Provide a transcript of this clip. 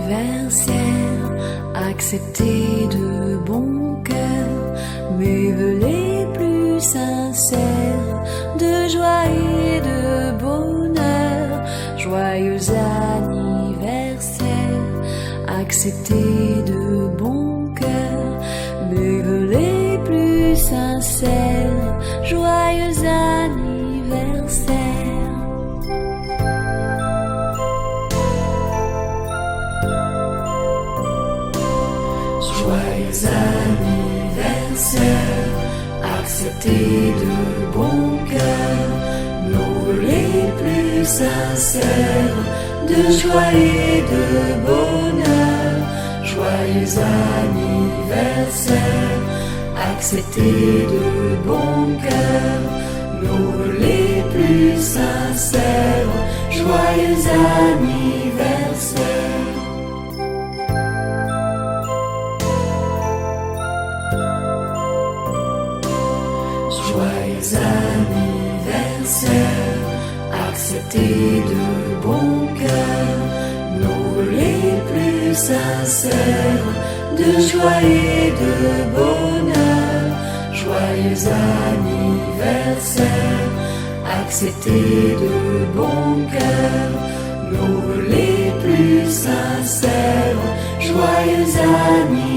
anniversaire, acceptez de bon cœur mes vœux les plus sincères de joie et de bonheur. Joyeux anniversaire, acceptez de bon cœur mes vœux les plus sincères. Joyeux anniversaire. Joyeux anniversaire, acceptez de bon cœur nos vœux les plus sincères de joie et de bonheur. Joyeux anniversaire, acceptez de bon cœur nos vœux les plus sincères. Joyeux anniversaire. Joyeux anniversaire, acceptez de bon cœur nos vœux les plus sincères de joie et de bonheur. Joyeux anniversaire, acceptez de bon cœur nos vœux les plus sincères. Joyeux anniversaire.